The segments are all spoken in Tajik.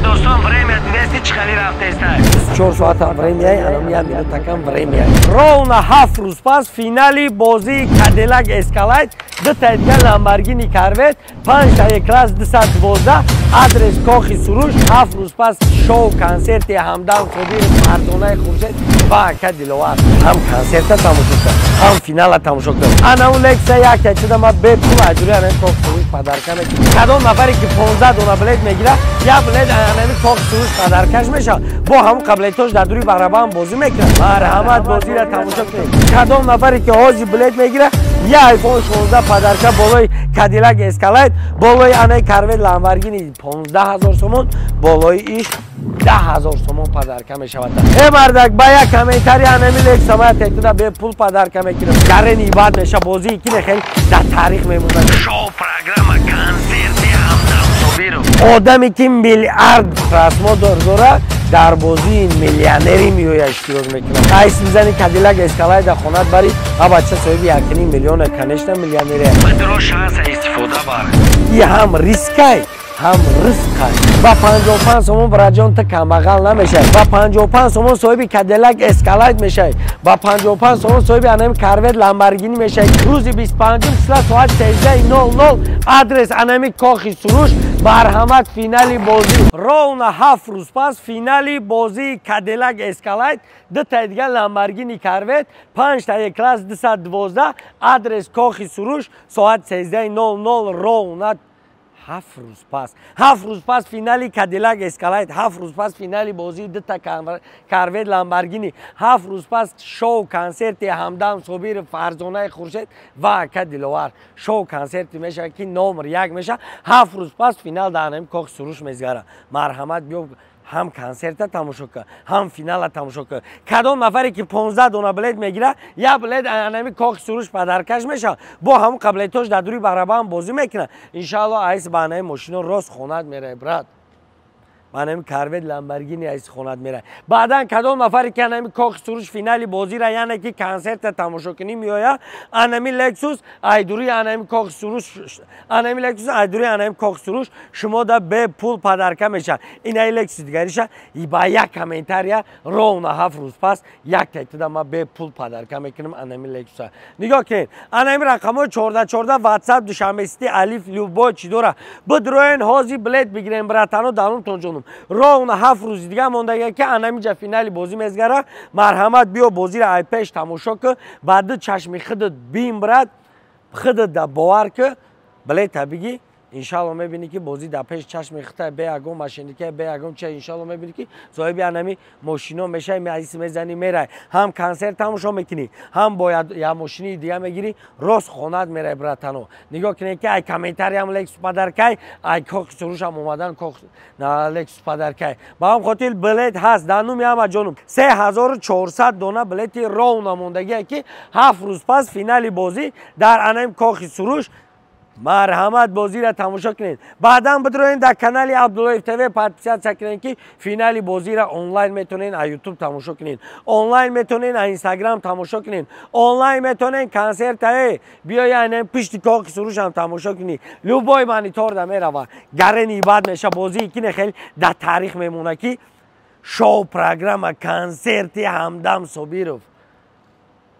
достон время 200 хали рафтеста. 4 соатам времяй, анам 1 минутакам времяй. Ровно 7 рӯз пас финали бозии Cadillac Escalade 2 та дигар Lamborghini Corvette 5 та класс 212 адрес Кохи Суруш 7 рӯз пас шоу концерти Ҳамдан Қодиров Мардонаи Хуршед ва Ака Диловар ҳам концерта тамошо кард ҳам финала тамошо кард анау лекция як чида ма бепул аҷури анами Кохи Суруш падарка мекунад кадом нафаре ки 15 дона билет мегирад я билет анами Кохи Суруш падаркаш мешавад бо ҳам қаблетош дар дури барабан бозӣ мекунад марҳамат бозиро тамошо кунед кадом нафаре ки ҳозир билет мегирад я iPhone 16 падарка болои Cadillac Escalade болои анаи Corvette Lamborghini 15000 сомон болои иш 10000 сомон падарка мешавад е мардак ба як комментарий анами лекция ма тетуда бепул падарка мекунад гарени ибад меша бозии ки хел дар тарих мемонад Шоу программа концерти Ҳамдан Собиров. одаме ки миллиард просмотр дорад дар бозии миллионери меояд иштирок мекунад айс мизани Cadillac Escalade хонад бари абача соҳиби 1,5 миллион конечно миллионери Бадро шанса истифода бар. и ҳам рискай ҳам ризқай ба 55 сомон браҷон та камбағал намешавӣ ба 55 сомон соҳиби Cadillac Escalade мешавӣ ба 55 сомон соҳиби анами Corvette Lamborghini мешавӣ рӯзи 25 числа соат 13:00 адрес анами Кохи Суруш марҳамат финали бозӣ ровно 7 рӯз пас финали бозии Cadillac Escalade 2 та дигар Lamborghini Corvette 5 та класс 212 адрес Кохи Суруш соат 13:00 ровно 7 рӯз пас 7 рӯз пас финали Cadillac Escalade 7 рӯз пас финали бозии 2 та Corvette Lamborghini 7 рӯз пас шоу концерти Ҳамдан Собиров Фарзонаи Хуршед ва Ака Диловар шоу концерти мешавад ки номер 1 мешавад 7 рӯз пас финал дар анами Кохи Суруш мезгарад марҳамат биё ҳам концерта тамошо кард ҳам финала тамошо кард кадом нафаре ки 15 дона билет мегирад я билет анами Кохи Суруш падаркаш мешавад бо ҳам қаблетош дар дури барабан бозӣ мекунад иншаалло айс ба анами мошино рост хонад мераи брат ба анами Corvette Lamborghini айс хонад мераи баъдан кадом нафаре ки анами Кохи Суруш финали бозира яъне ки концерта тамошо кунӣ меояд анами Lexus айдури анами Кохи Суруш анами Lexus айдури анами Кохи Суруш шумо да бепул падарка мешавад инаи Lexus дигариша и ба як комментария ровно 7 рӯз пас як тетуда ма бепул падарка мекунам анами Lexus нигоҳ кунед анами рақамҳои 1414 WhatsApp душанбесити алиф любой чӣ дора бидроен ҳозир билет бигирем братано дарунтон ҷонум ровно 7 рӯзи дига мондага ки анамиҷа финали бозӣ мезгара марҳамат биё бозиро ай пеш тамошо ку баъди чашми худат бин брат худат да бовар ку билета бигӣ иншалло мебинӣ ки бозӣ дар пеш чашми хита бе ягон машиника бе ягон чиз иншалло мебинӣ ки соҳиби анами мошино мешавӣ майс мезанӣ мерай ҳам концерт тамошо мекунӣ ҳам бо я мошини дига мегирӣ рост хонад мерай братано нигоҳ кунед ки ай комментариям Lexus падаркай ай Кохи Сурушам омадан Lexus падаркай ба ҳам хотир билет ҳаст дар нуми ҳама ҷонум 3400 дона билети ровно мондагие ки 7 рӯз пас финали бозӣ дар анами Кохи Суруш марҳамат бозиро тамошо кунед баъдан бидроен дар канали Абдуллоев ТВ подписатсия кунед ки финали бозиро онлайн метонед аз YouTube тамошо кунед онлайн метонед аз Instagram тамошо кунед онлайн метонед концертае биёяд пишти Кохи Сурушам тамошо кунед любой монитор да мерава гарени ибад меша бозии ки хел дар тарих мемона ки шоу программа концерти Ҳамдан Собиров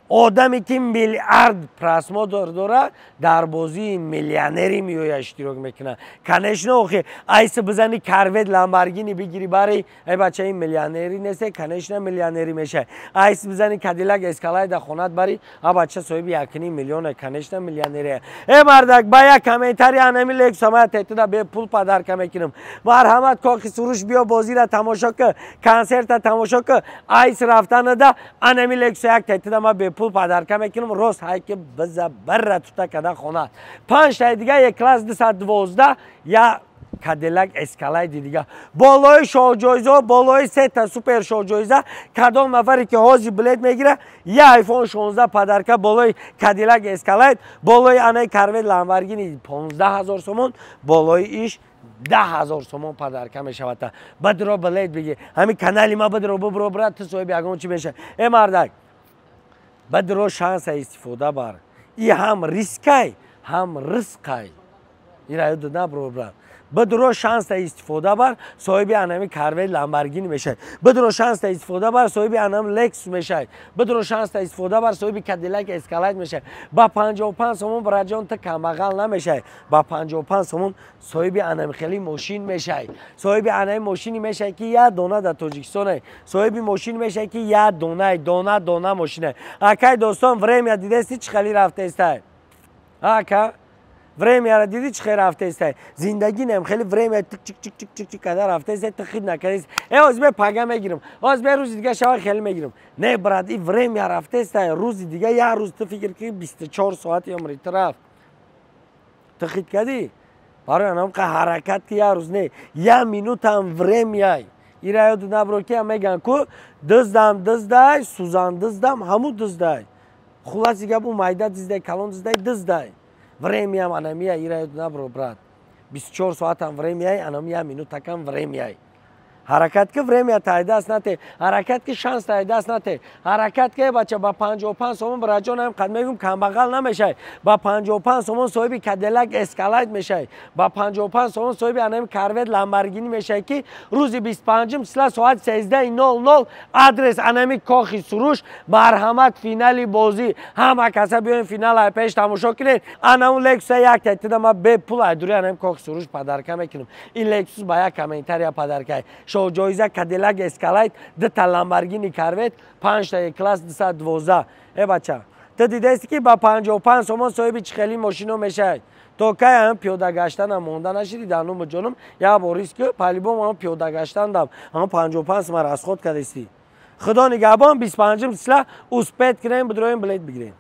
одаме ки миллиард просмотр дорад дар бозии миллионери меояд иштирок мекунад конечно охи айси бизани Corvette Lamborghini бигири бари ай бача ин миллионери несте конечно миллионери мешавад айси бизани Cadillac Escalade хонад бари а бача соҳиби 1,5 миллион конечно миллионери е мардак ба як комментарий анами Lexus ма тетуда бепул падарка мекунам марҳамат Кохи Суруш биё бозиро тамошо ку концерта тамошо ку айс рафтанада анами Lexus як тетуда ма бепул падарка мекунам рост ҳай ки биза барра тута када хонад 5 та дига як класс 212 я Cadillac Escalade дига болои шоҳҷоиза болои 3 та супер шоҳҷоиза кадом нафаре ки ҳозир билет мегира я iPhone 16 падарка болои Cadillac Escalade болои анаи Corvette Lamborghini 15000 сомон болои иш 10000 сомон падарка мешавад бадро билет биги ҳамин канали ма бадро бибро брат ту соҳиби ягон чӣ меша е мардак бадро шанса истифода бар и ҳам рискай ҳам ризқай ира юдна бро брат بدرو شانس تا استفاده بر صاحب انمی کاروید لامبورگینی میشه بدرو شانس تا استفاده بر صاحب انم لکس میشه بدرو شانس تا استفاده بر صاحب کادیلاک اسکالایت میشه با 55 سومون براجان تا کماغال نمیشه با 55 سومون صاحب انمی خیلی ماشین میشه صاحب انمی ماشینی میشه که یا دونه در تاجیکستانه صاحب ماشین میشه که یا دونه ماشینه اکای دوستان время دیدستی چه خیلی رفته است اکا время را دیدی چه خیلی رفته است زندگی نم خیلی время تک کدر رفته است تخید نکردی از به پگا میگیرم از به روز دیگه شب خیلی میگیرم نه برات این время رفته است روز دیگه یا روز تو فکر که 24 ساعت عمری طرف تخید کردی برای انم که حرکت که یا روز نه یا مینوت هم время ایرا یاد نبرو که میگن کو دزدای سوزان دزدم همو دزدای خلاصی که بو مایده دزدای کلون دزدای время هم انمیه ایرا یاد نبرو برات 24 ساعت هم время انمیه مینوت کم время حرکت که время تایده است نته حرکت که شانس تایده است نته حرکت که بچه با 55 سومون براجان هم قد میگم کمبغل نمیشه با 55 سومون صاحب کادیلاک اسکالایت میشه با 55 سومون صاحب انم کاروید لامبورگینی میشه که روز 25 ساعت 13:00 آدرس انمی کاخی سروش مرحمت فینالی بازی همه کسا بیاین فینال پیش تماشا کنید انم لکس یک تیتر ما به پول ادوری انم کاخ سروش پدرکه میکنم این لکسوس با یک کامنتر یا پدرکه شو جایزه کادیلاک اسکالایت 2 تا لامبورگینی کاروید 5 تا کلاس 212 ای بچه تو دیدستی که با 55 سومون صاحب چه خیلی ماشینو میشه تو که هم پیاده گشتن هم مونده نشیدی دانم جانم یا باریس که پلیبام هم پیاده گشتن دم هم 55 سومر از خود کردستی خدا نگهبان 25 سلا اوسپت کنیم بدرویم بلیت بگیریم